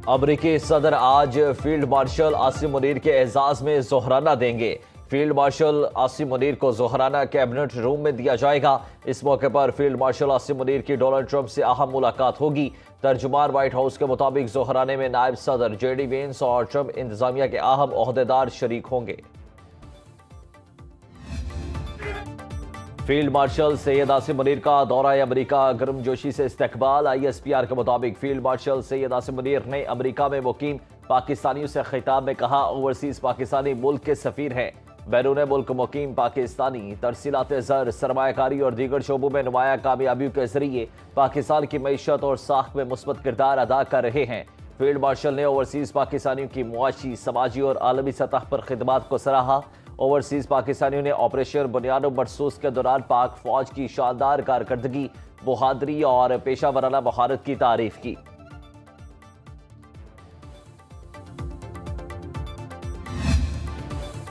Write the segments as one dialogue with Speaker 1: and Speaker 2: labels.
Speaker 1: امریکی صدر آج فیلڈ مارشل عاصم منیر کے اعزاز میں ظہرانہ دیں گے۔ فیلڈ مارشل عاصم منیر کو ظہرانہ کیبنٹ روم میں دیا جائے گا۔ اس موقع پر فیلڈ مارشل عاصم منیر کی ڈونلڈ ٹرمپ سے اہم ملاقات ہوگی۔ ترجمان وائٹ ہاؤس کے مطابق ظہرانے میں نائب صدر جے ڈی وینس اور ٹرمپ انتظامیہ کے اہم عہدیدار شریک ہوں گے۔ فیلڈ مارشل سید عاصم منیر کا دورہ امریکہ گرم جوشی سے استقبال۔ ISPR کے مطابق فیلڈ مارشل سید عاصم منیر نے امریکہ میں مقیم پاکستانیوں سے خطاب میں کہا، اوورسیز پاکستانی ملک کے سفیر ہیں۔ بیرون ملک مقیم پاکستانی ترسیلات زر، سرمایہ کاری اور دیگر شعبوں میں نمایاں کامیابیوں کے ذریعے پاکستان کی معیشت اور ساکھ میں مثبت کردار ادا کر رہے ہیں۔ فیلڈ مارشل نے اوورسیز پاکستانیوں کی معاشی، سماجی اور عالمی سطح پر خدمات کو سراہا۔ اوورسیز پاکستانیوں نے آپریشن بنیاد و مرصوص کے دوران پاک فوج کی شاندار کارکردگی، بہادری اور پیشہ ورانہ مہارت کی تعریف کی۔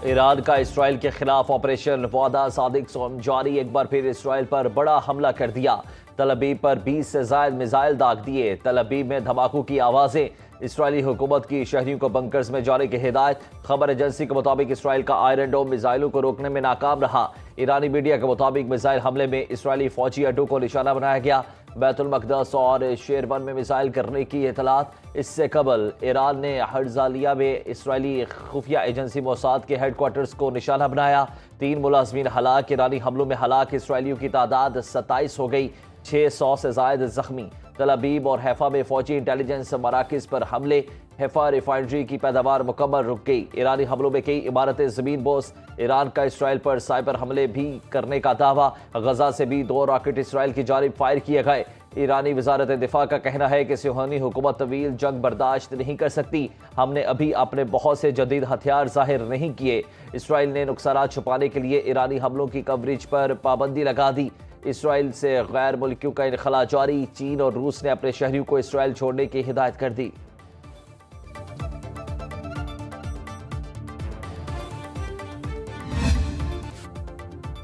Speaker 1: ایران کا اسرائیل کے خلاف آپریشن وعدہ صادق سوم جاری، ایک بار پھر اسرائیل پر بڑا حملہ کر دیا۔ تل ابیب پر 20 سے زائد میزائل داغ دیے۔ تل ابیب میں دھماکوں کی آوازیں۔ اسرائیلی حکومت کی شہریوں کو بنکرز میں جانے کی ہدایت۔ خبر ایجنسی کے مطابق اسرائیل کا آئرن ڈوم میزائلوں کو روکنے میں ناکام رہا۔ ایرانی میڈیا کے مطابق میزائل حملے میں اسرائیلی فوجی اڈوں کو نشانہ بنایا گیا۔ بیت المقدس اور شیربن میں میزائل کرنے کی اطلاعات۔ اس سے قبل ایران نے ہرزالیہ میں اسرائیلی خفیہ ایجنسی موساد کے ہیڈ کوارٹرز کو نشانہ بنایا۔ 3 ملازمین ہلاک۔ ایرانی حملوں میں ہلاک اسرائیلیوں کی تعداد 27 ہو گئی، 600 سے زائد زخمی۔ تل ابیب اور حیفا میں فوجی انٹیلیجنس مراکز پر حملے۔ حیفا ریفائنری کی پیداوار مکمل رک گئی۔ ایرانی حملوں میں کئی عمارتیں زمین بوس۔ ایران کا اسرائیل پر سائبر حملے بھی کرنے کا دعویٰ۔ غزہ سے بھی 2 راکٹ اسرائیل کی جانب فائر کیے گئے۔ ایرانی وزارت دفاع کا کہنا ہے کہ صہیونی حکومت طویل جنگ برداشت نہیں کر سکتی۔ ہم نے ابھی اپنے بہت سے جدید ہتھیار ظاہر نہیں کیے۔ اسرائیل نے نقصانات چھپانے کے لیے ایرانی حملوں کی کوریج پر پابندی لگا دی۔ اسرائیل سے غیر ملکیوں کا انخلاء جاری۔ چین اور روس نے اپنے شہریوں کو اسرائیل چھوڑنے کی ہدایت کر دی۔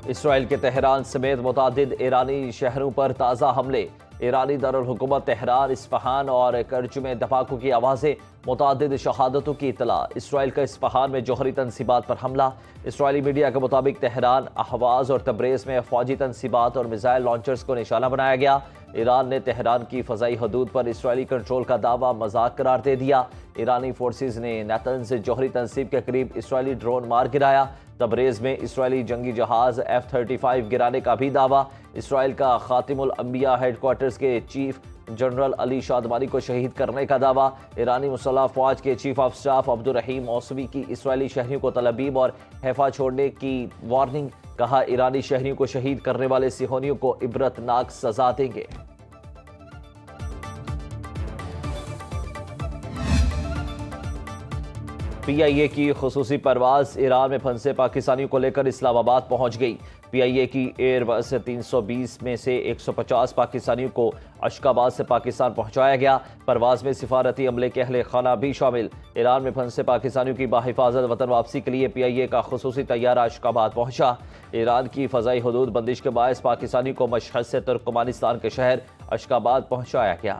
Speaker 1: اسرائیل کے تہران سمیت متعدد ایرانی شہروں پر تازہ حملے۔ ایرانی دارالحکومت تہران، اصفہان اور کرج میں دھماکوں کی آوازیں، متعدد شہادتوں کی اطلاع۔ اسرائیل کا اصفہان میں جوہری تنصیبات پر حملہ۔ اسرائیلی میڈیا کے مطابق تہران، اہواز اور تبریز میں فوجی تنصیبات اور میزائل لانچرز کو نشانہ بنایا گیا۔ ایران نے تہران کی فضائی حدود پر اسرائیلی کنٹرول کا دعویٰ مذاق قرار دے دیا۔ ایرانی فورسز نے نیتنز جوہری تنصیب کے قریب اسرائیلی ڈرون مار گرایا۔ تبریز میں اسرائیلی جنگی جہاز F-35 گرانے کا بھی دعویٰ۔ اسرائیل کا خاتم الانبیاء ہیڈ کوارٹرز کے چیف جنرل علی شادمانی کو شہید کرنے کا دعویٰ۔ ایرانی مسلح افواج کے chief of staff Abdul Rahim Moosavi کی اسرائیلی شہریوں کو تل ابیب اور حیفا چھوڑنے کی وارننگ، کہا ایرانی شہریوں کو شہید کرنے والے صہیونیوں کو عبرتناک سزا دیں گے۔ PIA کی خصوصی پرواز ایران میں پھنسے پاکستانیوں کو لے کر اسلام آباد پہنچ گئی۔ PIA کی ایئر بس 320 میں سے 150 پاکستانیوں کو اشکاباد سے پاکستان پہنچایا گیا۔ پرواز میں سفارتی عملے کے اہل خانہ بھی شامل۔ ایران میں پھنسے پاکستانیوں کی بحفاظت وطن واپسی کے لیے PIA کا خصوصی طیارہ اشکاباد پہنچا۔ ایران کی فضائی حدود بندش کے باعث پاکستانیوں کو مشہد سے ترکمانستان کے شہر اشکاباد پہنچایا گیا۔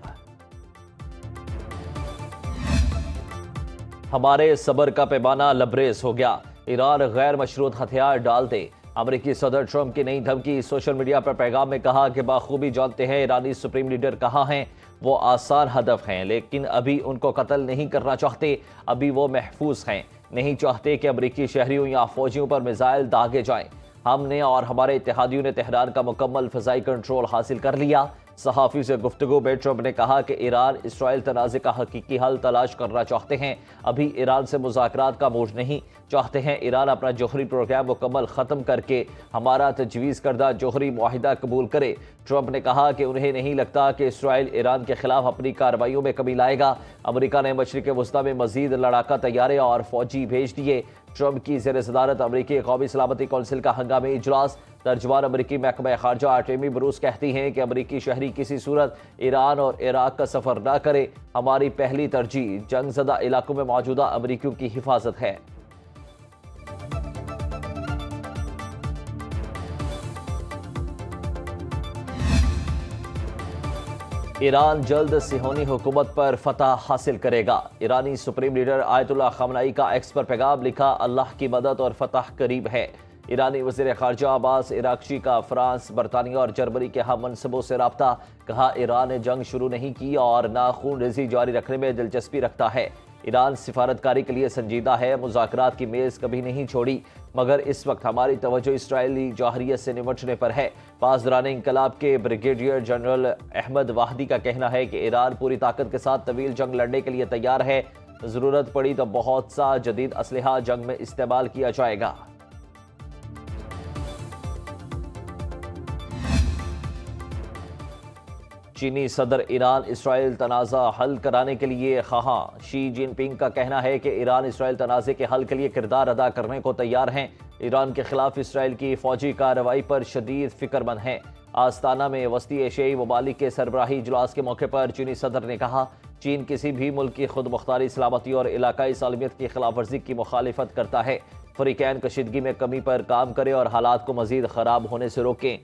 Speaker 1: ہمارے صبر کا پیمانہ لبریز ہو گیا، ایران غیر مشروط ہتھیار ڈال دے۔ امریکی صدر ٹرمپ کی نئی دھمکی۔ سوشل میڈیا پر پیغام میں کہا کہ بخوبی جانتے ہیں ایرانی سپریم لیڈر کہاں ہیں۔ وہ آسان ہدف ہیں لیکن ابھی ان کو قتل نہیں کرنا چاہتے۔ ابھی وہ محفوظ ہیں، نہیں چاہتے کہ امریکی شہریوں یا فوجیوں پر میزائل داغے جائیں۔ ہم نے اور ہمارے اتحادیوں نے تہران کا مکمل فضائی کنٹرول حاصل کر لیا۔ صحافی سے گفتگو میں ٹرمپ نے کہا کہ ایران اسرائیل تنازع کا حقیقی حل تلاش کرنا چاہتے ہیں، ابھی ایران سے مذاکرات کا موڈ نہیں چاہتے ہیں۔ ایران اپنا جوہری پروگرام مکمل ختم کر کے ہمارا تجویز کردہ جوہری معاہدہ قبول کرے۔ ٹرمپ نے کہا کہ انہیں نہیں لگتا کہ اسرائیل ایران کے خلاف اپنی کارروائیوں میں کمی لائے گا۔ امریکہ نے مشرق وسطیٰ میں مزید لڑاکا طیارے اور فوجی بھیج دیے۔ ٹرمپ کی زیر صدارت امریکی قومی سلامتی کونسل کا ہنگامی اجلاس۔ ترجمان امریکی محکمہ خارجہ ٹیمی بروس کہتی ہیں کہ امریکی شہری کسی صورت ایران اور عراق کا سفر نہ کرے۔ ہماری پہلی ترجیح جنگ زدہ علاقوں میں موجودہ امریکیوں کی حفاظت ہے۔ ایران جلد صہیونی حکومت پر فتح حاصل کرے گا۔ ایرانی سپریم لیڈر آیت اللہ خامنئی کا ایکس پر پیغام، لکھا اللہ کی مدد اور فتح قریب ہے۔ ایرانی وزیر خارجہ عباس عراقچی کا فرانس، برطانیہ اور جرمنی کے ہم منصبوں سے رابطہ، کہا ایران نے جنگ شروع نہیں کی اور نہ خون ریزی جاری رکھنے میں دلچسپی رکھتا ہے۔ ایران سفارتکاری کے لیے سنجیدہ ہے، مذاکرات کی میز کبھی نہیں چھوڑی، مگر اس وقت ہماری توجہ اسرائیلی جوہریت سے نمٹنے پر ہے۔ پاسداران انقلاب کے بریگیڈیئر جنرل احمد واحدی کا کہنا ہے کہ ایران پوری طاقت کے ساتھ طویل جنگ لڑنے کے لیے تیار ہے، ضرورت پڑی تو بہت سا جدید اسلحہ جنگ میں استعمال کیا جائے گا۔ چینی صدر ایران اسرائیل تنازع حل کرانے کے لیے خواہاں، شی جن پنگ کا کہنا ہے کہ ایران اسرائیل تنازع کے حل کے لیے کردار ادا کرنے کو تیار ہیں، ایران کے خلاف اسرائیل کی فوجی کارروائی پر شدید فکر مند ہیں۔ آستانہ میں وسطی ایشیائی ممالک کے سربراہی اجلاس کے موقع پر چینی صدر نے کہا، چین کسی بھی ملک کی خود مختاری، سلامتی اور علاقائی سالمیت کی خلاف ورزی کی مخالفت کرتا ہے۔ فریقین کشیدگی میں کمی پر کام کریں اور حالات کو مزید خراب ہونے سے روکیں۔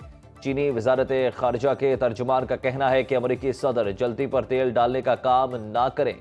Speaker 1: چینی وزارت خارجہ کے ترجمان کا کہنا ہے کہ امریکی صدر جلتی پر تیل ڈالنے کا کام نہ کریں۔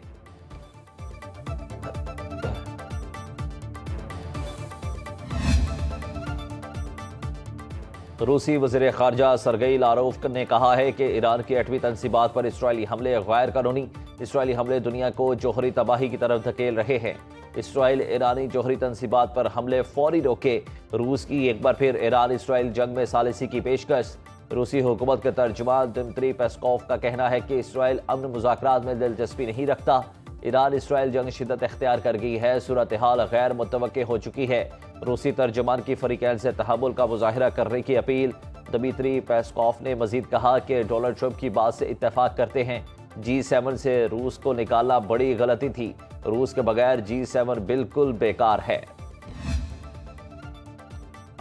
Speaker 1: روسی وزیر خارجہ سرگئی لاروف نے کہا ہے کہ ایران کی ایٹمی تنصیبات پر اسرائیلی حملے غیر قانونی، اسرائیلی حملے دنیا کو جوہری تباہی کی طرف دھکیل رہے ہیں۔ اسرائیل ایرانی جوہری تنصیبات پر حملے فوری روکے۔ روس کی ایک بار پھر ایران اسرائیل جنگ میں ثالثی کی پیشکش۔ روسی حکومت کے ترجمان دمتری پیسکوف کا کہنا ہے کہ اسرائیل امن مذاکرات میں دلچسپی نہیں رکھتا۔ ایران اسرائیل جنگ شدت اختیار کر گئی ہے، صورتحال غیر متوقع ہو چکی ہے۔ روسی ترجمان کی فریقین سے تحمل کا مظاہرہ کرنے کی اپیل۔ دمتری پیسکوف نے مزید کہا کہ ڈونلڈ ٹرمپ کی بات سے اتفاق کرتے ہیں، G7 سے روس کو نکالنا بڑی غلطی تھی، روس کے بغیر G7 بالکل بیکار ہے۔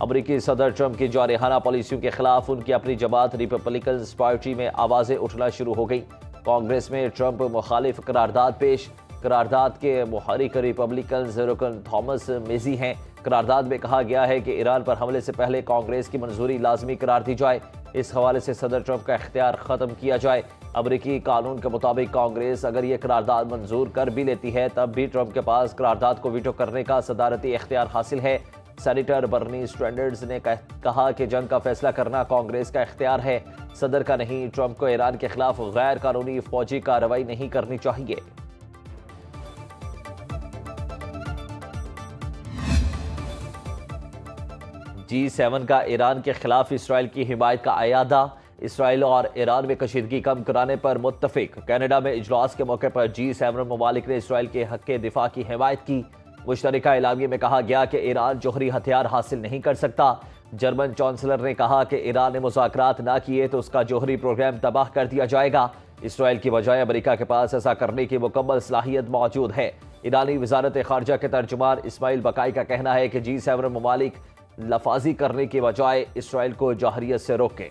Speaker 1: امریکی صدر ٹرمپ کی جارحانہ پالیسیوں کے خلاف ان کی اپنی جماعت ریپبلکنز پارٹی میں آوازیں اٹھنا شروع ہو گئی۔ کانگریس میں ٹرمپ مخالف قرارداد پیش۔ قرارداد کے محرک ریپبلکنز رکن تھامس میزی ہیں۔ قرارداد میں کہا گیا ہے کہ ایران پر حملے سے پہلے کانگریس کی منظوری لازمی قرار دی جائے، اس حوالے سے صدر ٹرمپ کا اختیار ختم کیا جائے۔ امریکی قانون کے مطابق کانگریس اگر یہ قرارداد منظور کر بھی لیتی ہے تب بھی ٹرمپ کے پاس قرارداد کو ویٹو کرنے کا صدارتی اختیار حاصل ہے۔ سینیٹر برنی سٹرینڈرز نے کہا کہ جنگ کا فیصلہ کرنا کانگریس کا اختیار ہے، صدر کا نہیں۔ ٹرمپ کو ایران کے خلاف غیر قانونی فوجی کارروائی نہیں کرنی چاہیے۔ G7 کا ایران کے خلاف اسرائیل کی حمایت کا اعادہ۔ اسرائیل اور ایران میں کشیدگی کم کرانے پر متفق۔ کینیڈا میں اجلاس کے موقع پر G7 ممالک نے اسرائیل کے حق کے دفاع کی حمایت کی۔ مشترکہ اعلامیے میں کہا گیا کہ ایران جوہری ہتھیار حاصل نہیں کر سکتا۔ جرمن چانسلر نے کہا کہ ایران نے مذاکرات نہ کیے تو اس کا جوہری پروگرام تباہ کر دیا جائے گا۔ اسرائیل کی بجائے امریکہ کے پاس ایسا کرنے کی مکمل صلاحیت موجود ہے۔ ایرانی وزارت خارجہ کے ترجمان اسماعیل بقائی کا کہنا ہے کہ G7 ممالک لفاظی کرنے کی بجائے اسرائیل کو جوہریت سے روکیں۔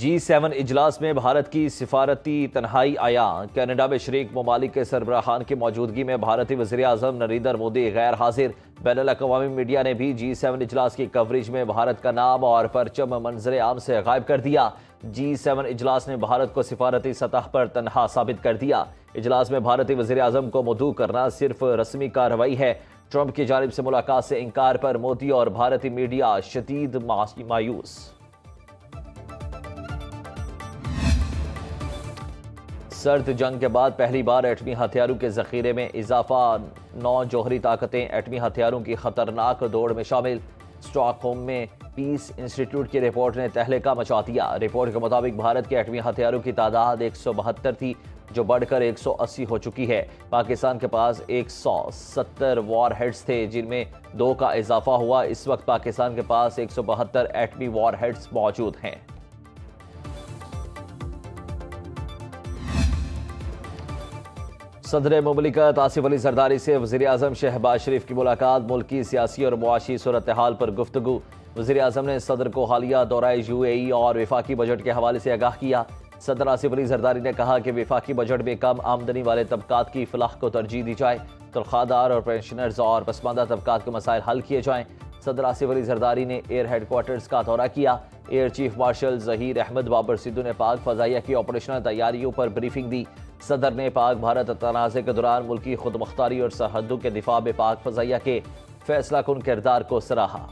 Speaker 1: G7 اجلاس میں بھارت کی سفارتی تنہائی عیاں۔ کینیڈا میں شریک ممالک کے سربراہان کی موجودگی میں بھارتی وزیر اعظم نریندر مودی غیر حاضر۔ بین الاقوامی میڈیا نے بھی G7 اجلاس کی کوریج میں بھارت کا نام اور پرچم منظر عام سے غائب کر دیا۔ G7 اجلاس نے بھارت کو سفارتی سطح پر تنہا ثابت کر دیا۔ اجلاس میں بھارتی وزیر اعظم کو مدعو کرنا صرف رسمی کارروائی ہے۔ ٹرمپ کی جانب سے ملاقات سے انکار پر مودی اور بھارتی میڈیا شدید مایوس۔ سرد جنگ کے بعد پہلی بار ایٹمی ہتھیاروں کے ذخیرے میں اضافہ۔ 9 جوہری طاقتیں ایٹمی ہتھیاروں کی خطرناک دوڑ میں شامل۔ اسٹاک ہوم میں پیس انسٹی ٹیوٹ کی رپورٹ نے تہلکہ مچا دیا۔ رپورٹ کے مطابق بھارت کے ایٹمی ہتھیاروں کی تعداد 172 تھی، جو بڑھ کر 180 ہو چکی ہے۔ پاکستان کے پاس 170 وار ہیڈز تھے، جن میں 2 کا اضافہ ہوا۔ اس وقت پاکستان کے پاس 172 ایٹمی وار ہیڈز موجود ہیں۔ صدر مملکت آصف علی زرداری سے وزیر اعظم شہباز شریف کی ملاقات۔ ملکی سیاسی اور معاشی صورتحال پر گفتگو۔ وزیر اعظم نے صدر کو حالیہ دورہ UAE اور وفاقی بجٹ کے حوالے سے آگاہ کیا۔ صدر آصف علی زرداری نے کہا کہ وفاقی بجٹ میں کم آمدنی والے طبقات کی فلاح کو ترجیح دی جائے، تنخواہ دار اور پینشنرز اور پسماندہ طبقات کے مسائل حل کیے جائیں۔ صدر آصف علی زرداری نے ایئر ہیڈ کوارٹرز کا دورہ کیا۔ Air chief marshal Zaheer Ahmed Babar Sidhu نے پاک فضائیہ کی آپریشنل تیاریوں پر بریفنگ دی۔ صدر نے پاک بھارت تنازع کے دوران ملکی خود مختاری اور سرحدوں کے دفاع میں پاک فضائیہ کے فیصلہ کن کردار کو سراہا۔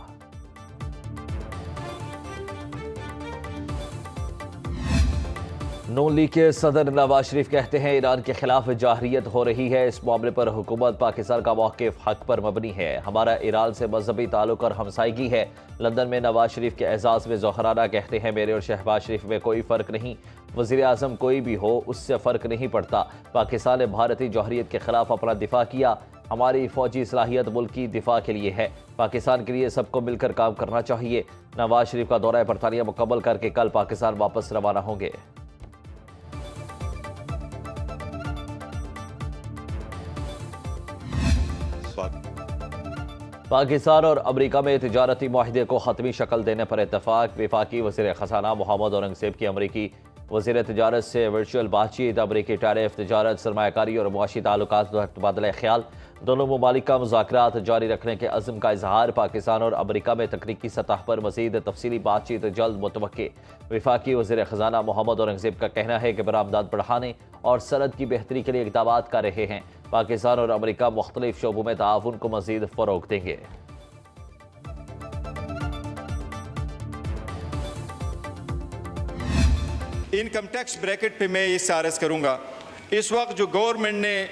Speaker 1: نون لیگ کے صدر نواز شریف کہتے ہیں ایران کے خلاف جارحیت ہو رہی ہے، اس معاملے پر حکومت پاکستان کا موقف حق پر مبنی ہے، ہمارا ایران سے مذہبی تعلق اور ہمسائیگی ہے۔ لندن میں نواز شریف کے اعزاز میں ظہرانہ کہتے ہیں میرے اور شہباز شریف میں کوئی فرق نہیں، وزیر اعظم کوئی بھی ہو اس سے فرق نہیں پڑتا، پاکستان نے بھارتی جوہریت کے خلاف اپنا دفاع کیا، ہماری فوجی صلاحیت ملک کی دفاع کے لیے ہے، پاکستان کے لیے سب کو مل کر کام کرنا چاہیے۔ نواز شریف کا دورہ برطانیہ مکمل کر کے کل پاکستان واپس روانہ ہوں گے۔ پاکستان اور امریکہ میں تجارتی معاہدے کو حتمی شکل دینے پر اتفاق، وفاقی وزیر خزانہ محمد اورنگزیب کی امریکی وزیر تجارت سے ورچوئل بات چیت، امریکی ٹیرف، تجارت، سرمایہ کاری اور معاشی تعلقات پر تبادلہ خیال، دونوں ممالک کا مذاکرات جاری رکھنے کے عزم کا اظہار، پاکستان اور امریکہ میں تکنیکی سطح پر مزید تفصیلی بات چیت جلد متوقع۔ وفاقی وزیر خزانہ محمد اورنگزیب کا کہنا ہے کہ برآمدات بڑھانے اور صنعت کی بہتری کے لیے اقدامات کر رہے ہیں، پاکستان اور امریکہ مختلف شعبوں میں تعاون کو مزید فروغ دیں گے۔
Speaker 2: انکم ٹیکس بریکٹ پہ میں یہ عرض کروں گا، اس وقت جو گورنمنٹ نے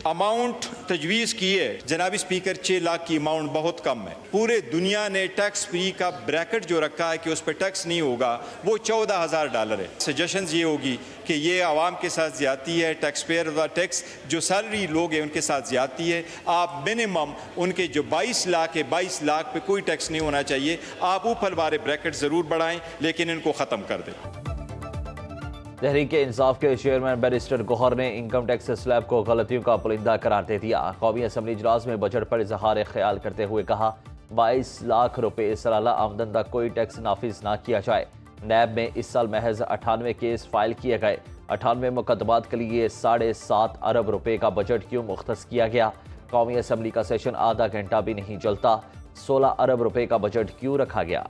Speaker 2: اماؤنٹ تجویز کی ہے جناب اسپیکر 6 لاکھ کی اماؤنٹ بہت کم ہے۔ پورے دنیا نے ٹیکس فری کا بریکٹ جو رکھا ہے کہ اس پہ ٹیکس نہیں ہوگا وہ $14,000 ہے۔ سجیشنز یہ ہوگی کہ یہ عوام کے ساتھ زیادتی ہے، ٹیکس پیئر کا ٹیکس جو سیلری لوگ ہیں ان کے ساتھ زیادتی ہے، آپ منیمم ان کے جو 22 لاکھ ہے 22 لاکھ پہ کوئی ٹیکس نہیں ہونا چاہیے، آپ اوپر والے بریکٹ ضرور بڑھائیں لیکن ان کو ختم کر دیں۔
Speaker 1: تحریک انصاف کے چیئرمین بیرسٹر گوہر نے انکم ٹیکس سلیب کو غلطیوں کا پرندہ قرار دے دیا۔ قومی اسمبلی اجلاس میں بجٹ پر اظہار خیال کرتے ہوئے کہا 22 لاکھ روپے سالانہ آمدن تک کوئی ٹیکس نافذ نہ کیا جائے۔ نیب میں اس سال محض 98 کیس فائل کیے گئے، 98 مقدمات کے لیے 7.5 ارب روپے کا بجٹ کیوں مختص کیا گیا؟ قومی اسمبلی کا سیشن آدھا گھنٹہ بھی نہیں چلتا، 16 ارب روپے کا بجٹ کیوں رکھا گیا؟